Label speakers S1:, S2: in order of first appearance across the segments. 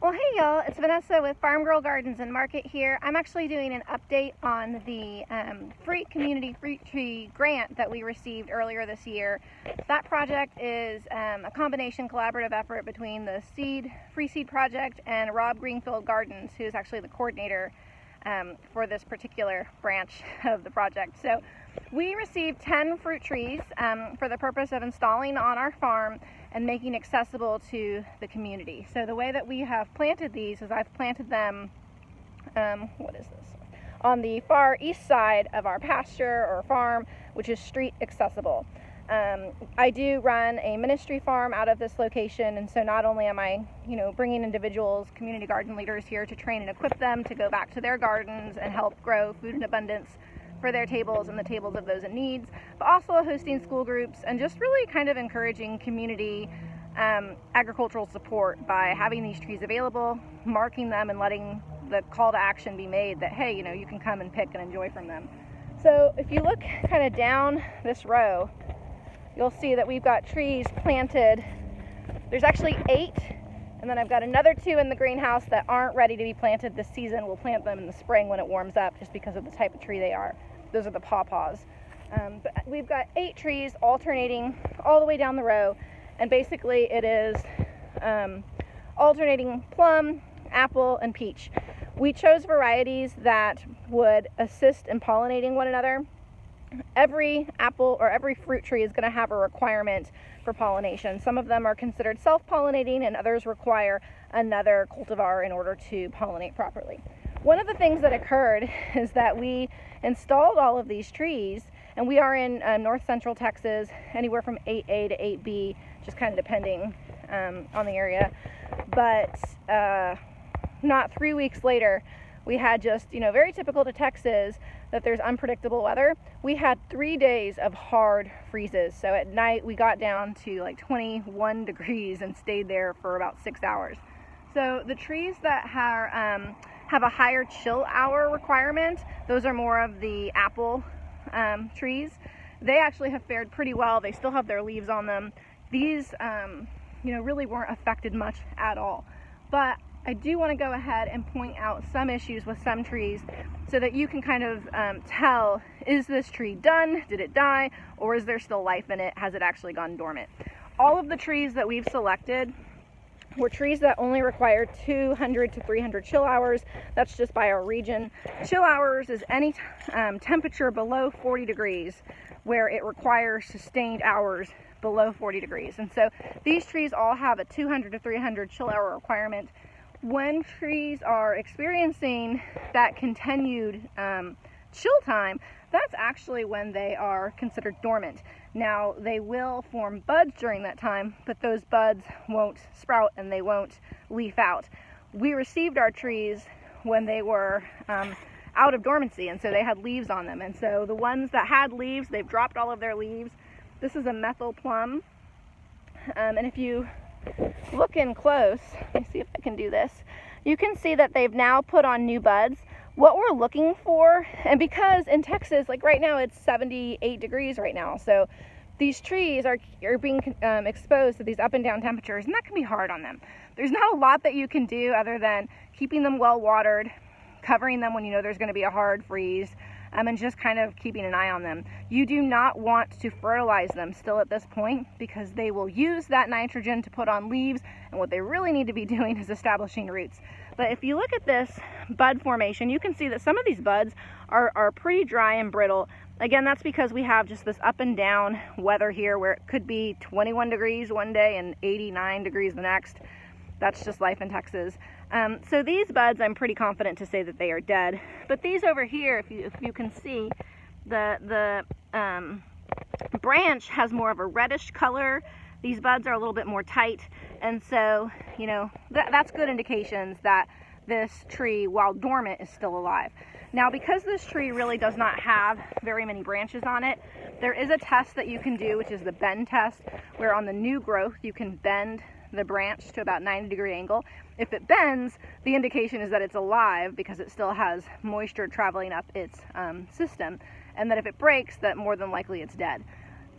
S1: Well, hey y'all, it's Vanessa with Farmgirl Gardens and Market here. I'm actually doing an update on the community fruit tree grant that we received earlier this year. That project is a combination collaborative effort between the Free Seed Project and Rob Greenfield Gardens, who's actually the coordinator for this particular branch of the project. So we received 10 fruit trees for the purpose of installing on our farm and making accessible to the community. So the way that we have planted these is I've planted them, on the far east side of our pasture or farm, which is street accessible. I do run a ministry farm out of this location, and so not only am I, bringing individuals, community garden leaders here to train and equip them to go back to their gardens and help grow food in abundance for their tables and the tables of those in need, but also hosting school groups and just really kind of encouraging community agricultural support by having these trees available, marking them, and letting the call to action be made that, hey, you can come and pick and enjoy from them. So if you look kind of down this row, you'll see that we've got trees planted. There's actually 8, and then I've got another 2 in the greenhouse that aren't ready to be planted this season. We'll plant them in the spring when it warms up, just because of the type of tree they are. Those are the pawpaws. But we've got 8 trees alternating all the way down the row, and basically it is alternating plum, apple, and peach. We chose varieties that would assist in pollinating one another. Every apple or every fruit tree is going to have a requirement for pollination. Some of them are considered self-pollinating, and others require another cultivar in order to pollinate properly. One of the things that occurred is that we installed all of these trees, and we are in north central Texas, anywhere from 8A to 8B, just kind of depending on the area. But not 3 weeks later, we had just, very typical to Texas, that there's unpredictable weather. We had 3 days of hard freezes. So at night we got down to like 21 degrees and stayed there for about 6 hours. So the trees that have a higher chill hour requirement, those are more of the apple trees. They actually have fared pretty well. They still have their leaves on them. These, really weren't affected much at all. But I do want to go ahead and point out some issues with some trees so that you can kind of tell, is this tree done? Did it die? Or is there still life in it? Has it actually gone dormant? All of the trees that we've selected were trees that only require 200 to 300 chill hours. That's just by our region. Chill hours is any temperature below 40 degrees where it requires sustained hours below 40 degrees. And so these trees all have a 200 to 300 chill hour requirement. When trees are experiencing that continued chill time, that's actually when they are considered dormant. Now, they will form buds during that time, but those buds won't sprout and they won't leaf out. We received our trees when they were out of dormancy, and so they had leaves on them. And so the ones that had leaves, they've dropped all of their leaves. This is a methyl plum, and if you look in close, let me see if I can do this, you can see that they've now put on new buds. What we're looking for, and because in Texas, like right now, it's 78 degrees right now, so these trees are being exposed to these up and down temperatures, and that can be hard on them. There's not a lot that you can do other than keeping them well watered, covering them when you know there's going to be a hard freeze, and just kind of keeping an eye on them. You do not want to fertilize them still at this point, because they will use that nitrogen to put on leaves, and what they really need to be doing is establishing roots. But if you look at this bud formation, you can see that some of these buds are pretty dry and brittle. Again, that's because we have just this up and down weather here where it could be 21 degrees one day and 89 degrees the next. That's just life in Texas. So these buds, I'm pretty confident to say that they are dead. But these over here, if you can see, the branch has more of a reddish color. These buds are a little bit more tight, and so, that's good indications that this tree, while dormant, is still alive. Now, because this tree really does not have very many branches on it, there is a test that you can do, which is the bend test, where on the new growth, you can bend the branch to about 90-degree angle. If it bends, the indication is that it's alive because it still has moisture traveling up its system, and that if it breaks, that more than likely it's dead.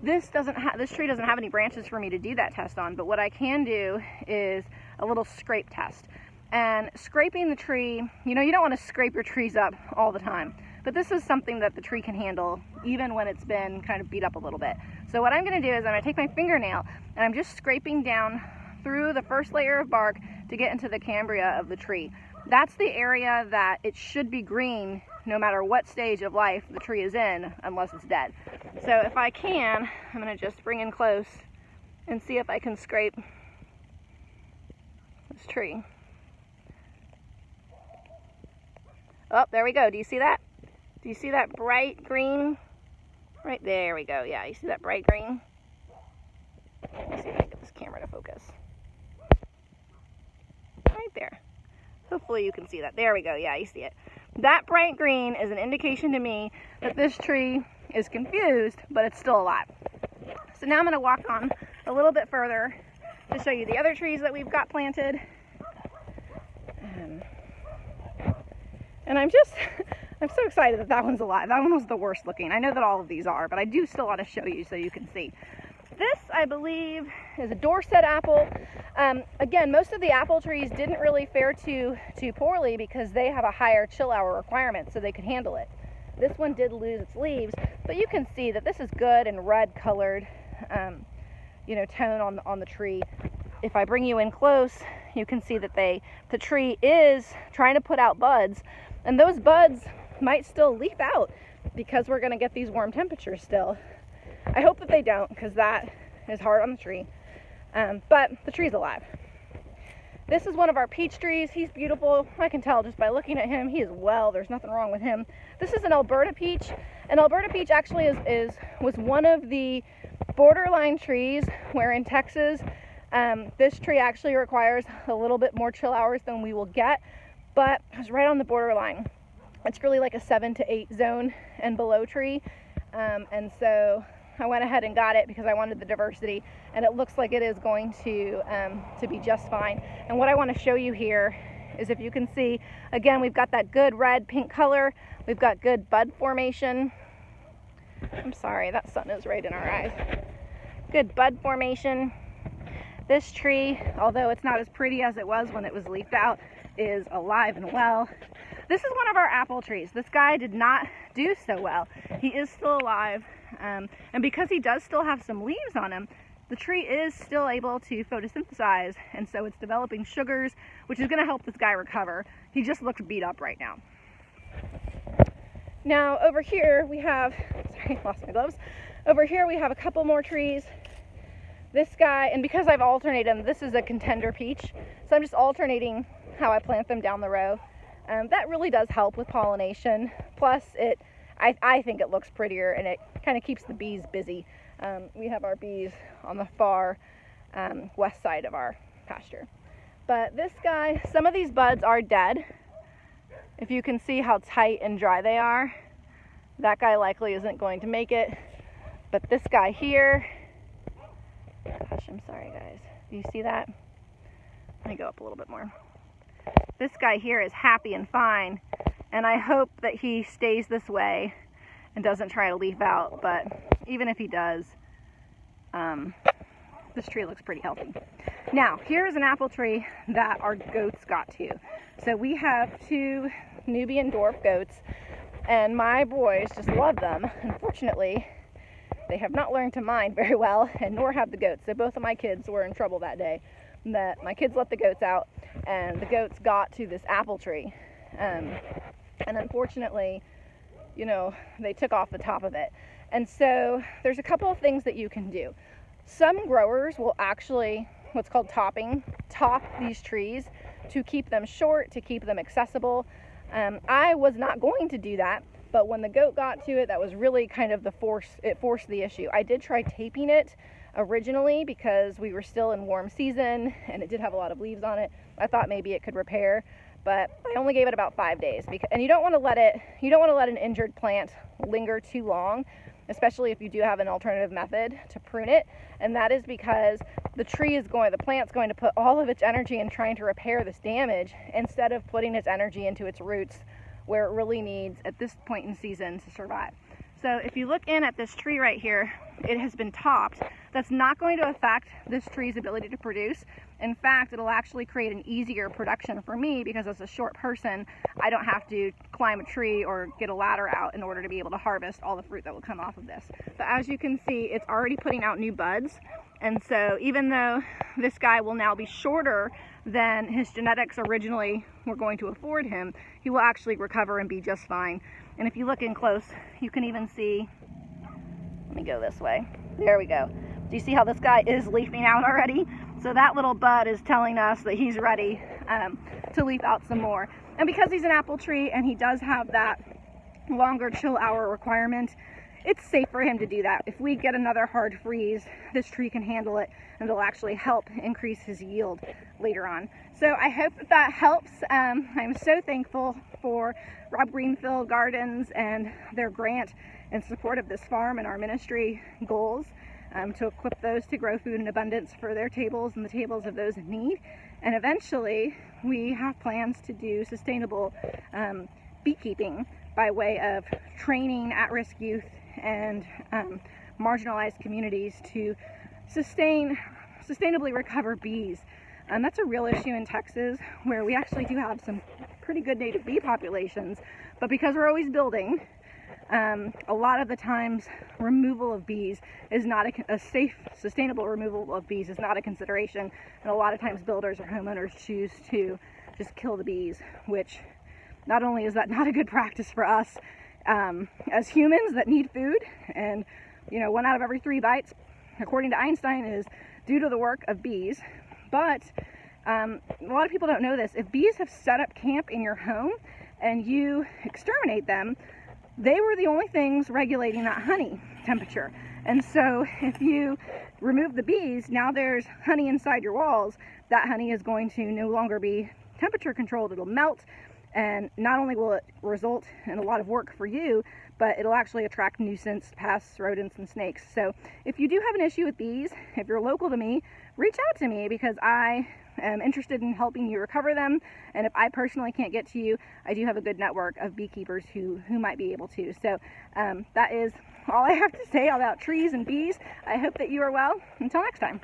S1: This tree doesn't have any branches for me to do that test on, but what I can do is a little scrape test. And scraping the tree, you know, you don't want to scrape your trees up all the time, but this is something that the tree can handle even when it's been kind of beat up a little bit. So what I'm going to do is I'm going to take my fingernail and I'm just scraping down through the first layer of bark to get into the cambria of the tree. That's the area that it should be green no matter what stage of life the tree is in, unless it's dead. So if I can, I'm going to just bring in close and see if I can scrape this tree. Oh, there we go. Do you see that? Do you see that bright green? Right there we go. Yeah, you see that bright green? Let me see if I can get this camera to focus. Right there. Hopefully you can see that. There we go. Yeah, you see it. That bright green is an indication to me that this tree is confused, but it's still alive. So now I'm going to walk on a little bit further to show you the other trees that we've got planted. And I'm so excited that that one's alive. That one was the worst looking. I know that all of these are, but I do still want to show you so you can see. This, I believe, is a Dorsett apple. Again, most of the apple trees didn't really fare too poorly because they have a higher chill hour requirement, so they could handle it. This one did lose its leaves, but you can see that this is good and red colored, you know, tone on the tree. If I bring you in close, you can see that the tree is trying to put out buds, and those buds might still leaf out because we're going to get these warm temperatures still. I hope that they don't, because that is hard on the tree. But the tree's alive. This is one of our peach trees. He's beautiful. I can tell just by looking at him. He is well. There's nothing wrong with him. This is an Alberta Peach. And Alberta Peach actually was one of the borderline trees where in Texas, this tree actually requires a little bit more chill hours than we will get, but it's right on the borderline. It's really like a 7 to 8 zone and below tree. And so I went ahead and got it because I wanted the diversity, and it looks like it is going to be just fine. And what I want to show you here is, if you can see, again, we've got that good red pink color. We've got good bud formation. I'm sorry, that sun is right in our eyes. Good bud formation. This tree, although it's not as pretty as it was when it was leafed out, is alive and well. This is one of our apple trees. This guy did not do so well. He is still alive, and because he does still have some leaves on him, the tree is still able to photosynthesize, and so it's developing sugars, which is going to help this guy recover. He just looks beat up right now. Now over here we have, sorry, lost my gloves. Over here we have a couple more trees. This guy, and because I've alternated them, this is a Contender Peach, so I'm just alternating how I plant them down the row. That really does help with pollination. Plus, I think it looks prettier, and it kind of keeps the bees busy. We have our bees on the far west side of our pasture. But this guy, some of these buds are dead. If you can see how tight and dry they are, that guy likely isn't going to make it. But this guy here, gosh, I'm sorry guys. Do you see that? Let me go up a little bit more. This guy here is happy and fine, and I hope that he stays this way and doesn't try to leaf out, but even if he does, this tree looks pretty healthy. Now, here's an apple tree that our goats got to. So we have 2 Nubian dwarf goats, and my boys just love them. Unfortunately, they have not learned to mind very well, and nor have the goats. So both of my kids were in trouble that day. That my kids let the goats out, and the goats got to this apple tree, and unfortunately, you know, they took off the top of it. And so there's a couple of things that you can do. Some growers will actually, what's called topping, top these trees to keep them short, to keep them accessible. I was not going to do that, but when the goat got to it, that was really kind of it forced the issue. I did try taping it originally because we were still in warm season and it did have a lot of leaves on it. I thought maybe it could repair, but I only gave it about 5 days and you don't want to let an injured plant linger too long, especially if you do have an alternative method to prune it. And that is because the plant's going to put all of its energy in trying to repair this damage instead of putting its energy into its roots where it really needs at this point in season to survive. So if you look in at this tree right here, it has been topped. That's not going to affect this tree's ability to produce. In fact, it'll actually create an easier production for me because as a short person, I don't have to climb a tree or get a ladder out in order to be able to harvest all the fruit that will come off of this. But as you can see, it's already putting out new buds. And so even though this guy will now be shorter than his genetics originally were going to afford him, he will actually recover and be just fine. And if you look in close, you can even see, let me go this way. There we go. Do you see how this guy is leafing out already? So that little bud is telling us that he's ready to leaf out some more. And because he's an apple tree and he does have that longer chill hour requirement, it's safe for him to do that. If we get another hard freeze, this tree can handle it, and it'll actually help increase his yield later on. So I hope that helps. I'm so thankful for Rob Greenfield Gardens and their grant in support of this farm and our ministry goals, to equip those to grow food in abundance for their tables and the tables of those in need. And eventually, we have plans to do sustainable beekeeping by way of training at-risk youth and marginalized communities to sustainably recover bees. And that's a real issue in Texas, where we actually do have some pretty good native bee populations, but because we're always building, a lot of the times removal of bees is not a safe, sustainable removal of bees is not a consideration, and a lot of times builders or homeowners choose to just kill the bees, which not only is that not a good practice for us as humans that need food, and 1 out of every 3 bites, according to Einstein, is due to the work of bees, but a lot of people don't know this. If bees have set up camp in your home and you exterminate them, they were the only things regulating that honey temperature. And so if you remove the bees, now there's honey inside your walls. That honey is going to no longer be temperature controlled. It'll melt, and not only will it result in a lot of work for you, but it'll actually attract nuisance pests, rodents, and snakes. So if you do have an issue with bees, if you're local to me, reach out to me, because I am interested in helping you recover them. And if I personally can't get to you, I do have a good network of beekeepers who might be able to. So that is all I have to say about trees and bees. I hope that you are well. Until next time.